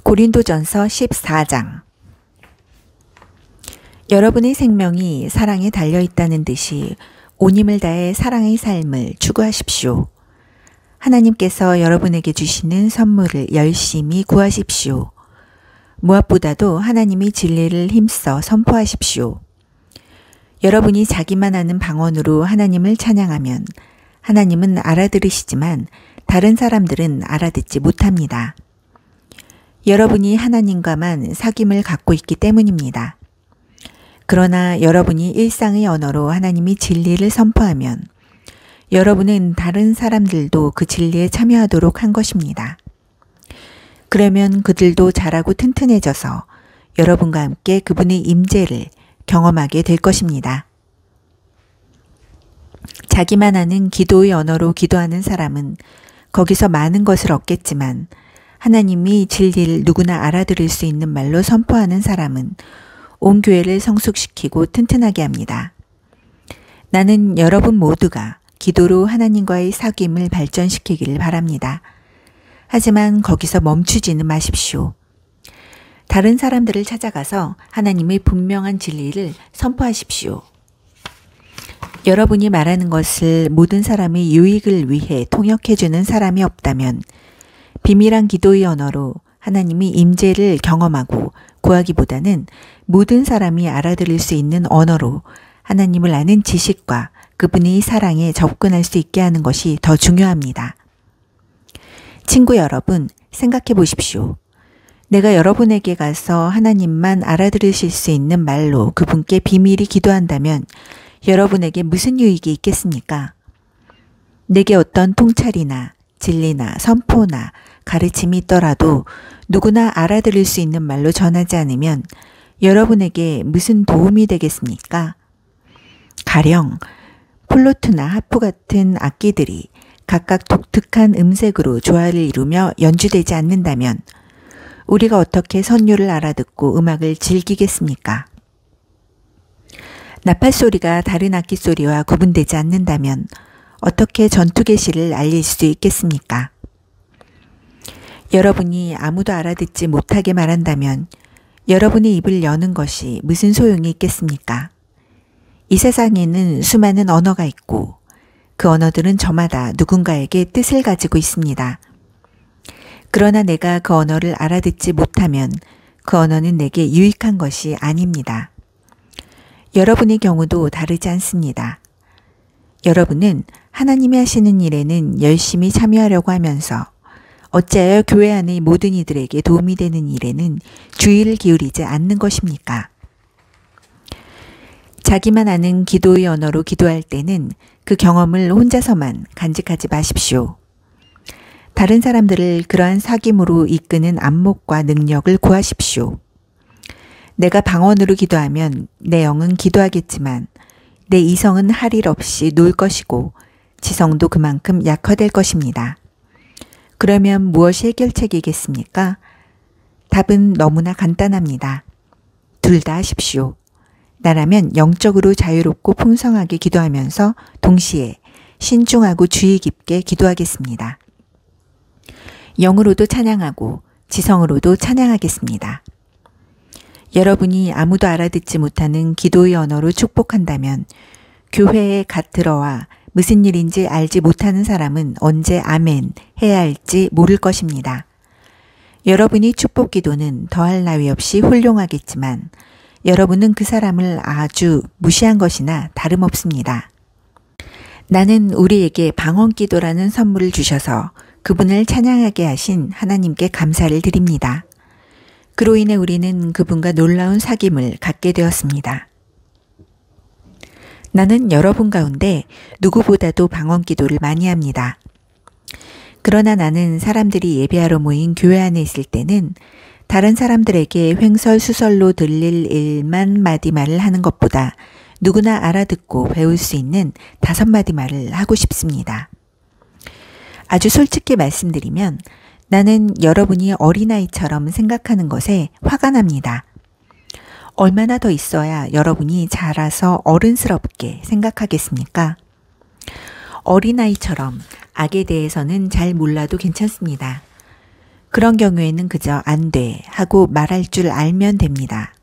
고린도전서 14장. 여러분의 생명이 사랑에 달려있다는 듯이 온 힘을 다해 사랑의 삶을 추구하십시오. 하나님께서 여러분에게 주시는 선물을 열심히 구하십시오. 무엇보다도 하나님의 진리를 힘써 선포하십시오. 여러분이 자기만 아는 방언으로 하나님을 찬양하면 하나님은 알아들으시지만 다른 사람들은 알아듣지 못합니다. 여러분이 하나님과만 사귐을 갖고 있기 때문입니다. 그러나 여러분이 일상의 언어로 하나님이 진리를 선포하면 여러분은 다른 사람들도 그 진리에 참여하도록 한 것입니다. 그러면 그들도 자라고 튼튼해져서 여러분과 함께 그분의 임재를 경험하게 될 것입니다. 자기만 아는 기도의 언어로 기도하는 사람은 거기서 많은 것을 얻겠지만 하나님이 진리를 누구나 알아들을 수 있는 말로 선포하는 사람은 온 교회를 성숙시키고 튼튼하게 합니다. 나는 여러분 모두가 기도로 하나님과의 사귐을 발전시키기를 바랍니다. 하지만 거기서 멈추지는 마십시오. 다른 사람들을 찾아가서 하나님의 분명한 진리를 선포하십시오. 여러분이 말하는 것을 모든 사람의 유익을 위해 통역해주는 사람이 없다면 비밀한 기도의 언어로 하나님이 임재를 경험하고 구하기보다는 모든 사람이 알아들을 수 있는 언어로 하나님을 아는 지식과 그분의 사랑에 접근할 수 있게 하는 것이 더 중요합니다. 친구 여러분, 생각해 보십시오. 내가 여러분에게 가서 하나님만 알아들으실 수 있는 말로 그분께 비밀히 기도한다면 여러분에게 무슨 유익이 있겠습니까? 내게 어떤 통찰이나 진리나 선포나 가르침이 있더라도 누구나 알아들을 수 있는 말로 전하지 않으면 여러분에게 무슨 도움이 되겠습니까? 가령 플루트나 하프 같은 악기들이 각각 독특한 음색으로 조화를 이루며 연주되지 않는다면 우리가 어떻게 선율을 알아듣고 음악을 즐기겠습니까? 나팔 소리가 다른 악기 소리와 구분되지 않는다면 어떻게 전투 계시를 알릴 수 있겠습니까? 여러분이 아무도 알아듣지 못하게 말한다면 여러분의 입을 여는 것이 무슨 소용이 있겠습니까? 이 세상에는 수많은 언어가 있고 그 언어들은 저마다 누군가에게 뜻을 가지고 있습니다. 그러나 내가 그 언어를 알아듣지 못하면 그 언어는 내게 유익한 것이 아닙니다. 여러분의 경우도 다르지 않습니다. 여러분은 하나님이 하시는 일에는 열심히 참여하려고 하면서 어찌하여 교회 안의 모든 이들에게 도움이 되는 일에는 주의를 기울이지 않는 것입니까? 자기만 아는 기도의 언어로 기도할 때는 그 경험을 혼자서만 간직하지 마십시오. 다른 사람들을 그러한 사귐으로 이끄는 안목과 능력을 구하십시오. 내가 방언으로 기도하면 내 영은 기도하겠지만 내 이성은 할 일 없이 놀 것이고 지성도 그만큼 약화될 것입니다. 그러면 무엇이 해결책이겠습니까? 답은 너무나 간단합니다. 둘 다 하십시오. 나라면 영적으로 자유롭고 풍성하게 기도하면서 동시에 신중하고 주의 깊게 기도하겠습니다. 영으로도 찬양하고 지성으로도 찬양하겠습니다. 여러분이 아무도 알아듣지 못하는 기도의 언어로 축복한다면 교회에 갓 들어와 무슨 일인지 알지 못하는 사람은 언제 아멘 해야 할지 모를 것입니다. 여러분이 축복 기도는 더할 나위 없이 훌륭하겠지만 여러분은 그 사람을 아주 무시한 것이나 다름없습니다. 나는 우리에게 방언 기도라는 선물을 주셔서 그분을 찬양하게 하신 하나님께 감사를 드립니다. 그로 인해 우리는 그분과 놀라운 사귐을 갖게 되었습니다. 나는 여러분 가운데 누구보다도 방언 기도를 많이 합니다. 그러나 나는 사람들이 예배하러 모인 교회 안에 있을 때는 다른 사람들에게 횡설수설로 들릴 1마디 말을 하는 것보다 누구나 알아듣고 배울 수 있는 5마디 말을 하고 싶습니다. 아주 솔직히 말씀드리면 나는 여러분이 어린아이처럼 생각하는 것에 화가 납니다. 얼마나 더 있어야 여러분이 자라서 어른스럽게 생각하겠습니까? 어린아이처럼 악에 대해서는 잘 몰라도 괜찮습니다. 그런 경우에는 그저 안 돼 하고 말할 줄 알면 됩니다.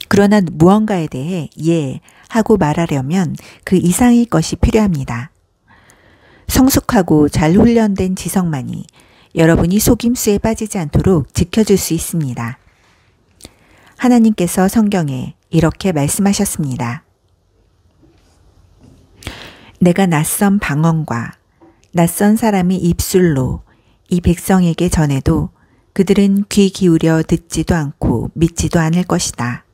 그러나 무언가에 대해 예 하고 말하려면 그 이상의 것이 필요합니다. 성숙하고 잘 훈련된 지성만이 여러분이 속임수에 빠지지 않도록 지켜줄 수 있습니다. 하나님께서 성경에 이렇게 말씀하셨습니다. 내가 낯선 방언과 낯선 사람의 입술로 이 백성에게 전해도 그들은 귀 기울여 듣지도 않고 믿지도 않을 것이다.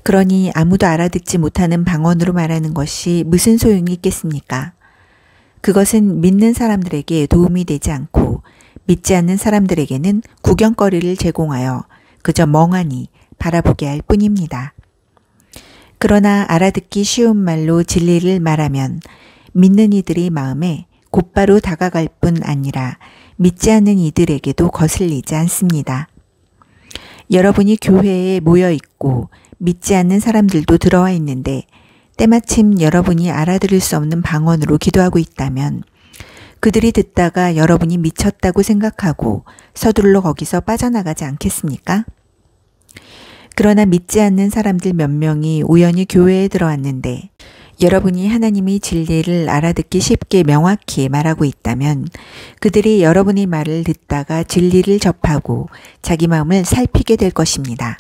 그러니 아무도 알아듣지 못하는 방언으로 말하는 것이 무슨 소용이 있겠습니까? 그것은 믿는 사람들에게 도움이 되지 않고 믿지 않는 사람들에게는 구경거리를 제공하여 그저 멍하니 바라보게 할 뿐입니다. 그러나 알아듣기 쉬운 말로 진리를 말하면 믿는 이들의 마음에 곧바로 다가갈 뿐 아니라 믿지 않는 이들에게도 거슬리지 않습니다. 여러분이 교회에 모여 있고 믿지 않는 사람들도 들어와 있는데 때마침 여러분이 알아들을 수 없는 방언으로 기도하고 있다면 그들이 듣다가 여러분이 미쳤다고 생각하고 서둘러 거기서 빠져나가지 않겠습니까? 그러나 믿지 않는 사람들 몇 명이 우연히 교회에 들어왔는데 여러분이 하나님의 진리를 알아듣기 쉽게 명확히 말하고 있다면 그들이 여러분의 말을 듣다가 진리를 접하고 자기 마음을 살피게 될 것입니다.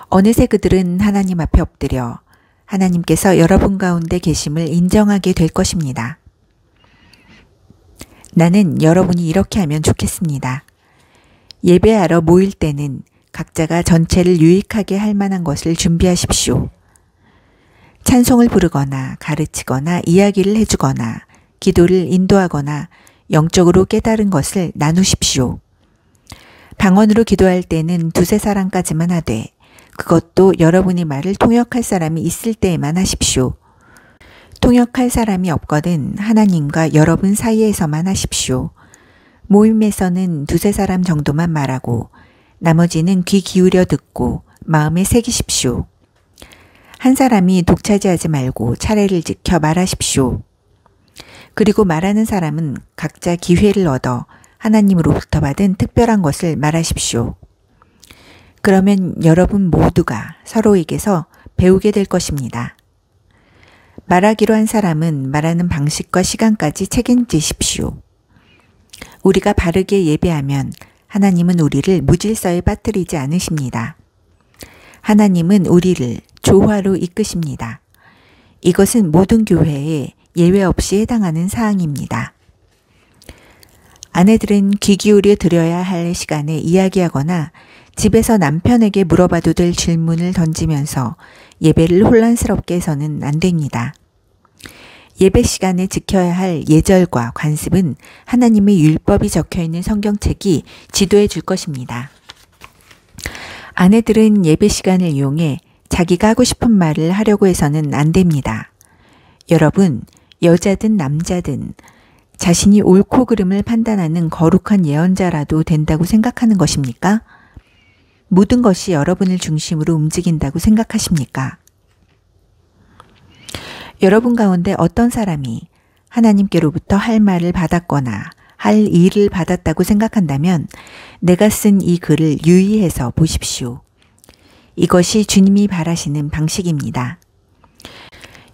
어느새 그들은 하나님 앞에 엎드려 하나님께서 여러분 가운데 계심을 인정하게 될 것입니다. 나는 여러분이 이렇게 하면 좋겠습니다. 예배하러 모일 때는 각자가 전체를 유익하게 할 만한 것을 준비하십시오. 찬송을 부르거나 가르치거나 이야기를 해주거나 기도를 인도하거나 영적으로 깨달은 것을 나누십시오. 방언으로 기도할 때는 두세 사람까지만 하되 그것도 여러분의 말을 통역할 사람이 있을 때에만 하십시오. 통역할 사람이 없거든 하나님과 여러분 사이에서만 하십시오. 모임에서는 두세 사람 정도만 말하고 나머지는 귀 기울여 듣고 마음에 새기십시오. 한 사람이 독차지하지 말고 차례를 지켜 말하십시오. 그리고 말하는 사람은 각자 기회를 얻어 하나님으로부터 받은 특별한 것을 말하십시오. 그러면 여러분 모두가 서로에게서 배우게 될 것입니다. 말하기로 한 사람은 말하는 방식과 시간까지 책임지십시오. 우리가 바르게 예배하면 하나님은 우리를 무질서에 빠뜨리지 않으십니다. 하나님은 우리를 조화로 이끄십니다. 이것은 모든 교회에 예외 없이 해당하는 사항입니다. 아내들은 귀 기울여 들어야 할 시간에 이야기하거나 집에서 남편에게 물어봐도 될 질문을 던지면서 예배를 혼란스럽게 해서는 안 됩니다. 예배 시간에 지켜야 할 예절과 관습은 하나님의 율법이 적혀있는 성경책이 지도해 줄 것입니다. 아내들은 예배 시간을 이용해 자기가 하고 싶은 말을 하려고 해서는 안 됩니다. 여러분, 여자든 남자든 자신이 옳고 그름을 판단하는 거룩한 예언자라도 된다고 생각하는 것입니까? 모든 것이 여러분을 중심으로 움직인다고 생각하십니까? 여러분 가운데 어떤 사람이 하나님께로부터 할 말을 받았거나 할 일을 받았다고 생각한다면 내가 쓴 이 글을 유의해서 보십시오. 이것이 주님이 바라시는 방식입니다.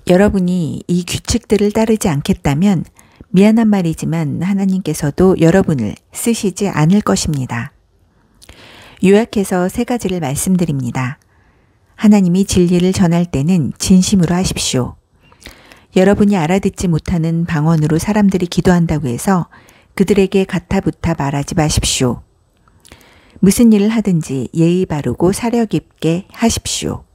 여러분이 이 규칙들을 따르지 않겠다면 미안한 말이지만 하나님께서도 여러분을 쓰시지 않을 것입니다. 요약해서 세 가지를 말씀드립니다. 하나님이 진리를 전할 때는 진심으로 하십시오. 여러분이 알아듣지 못하는 방언으로 사람들이 기도한다고 해서 그들에게 가타부타 말하지 마십시오. 무슨 일을 하든지 예의 바르고 사려 깊게 하십시오.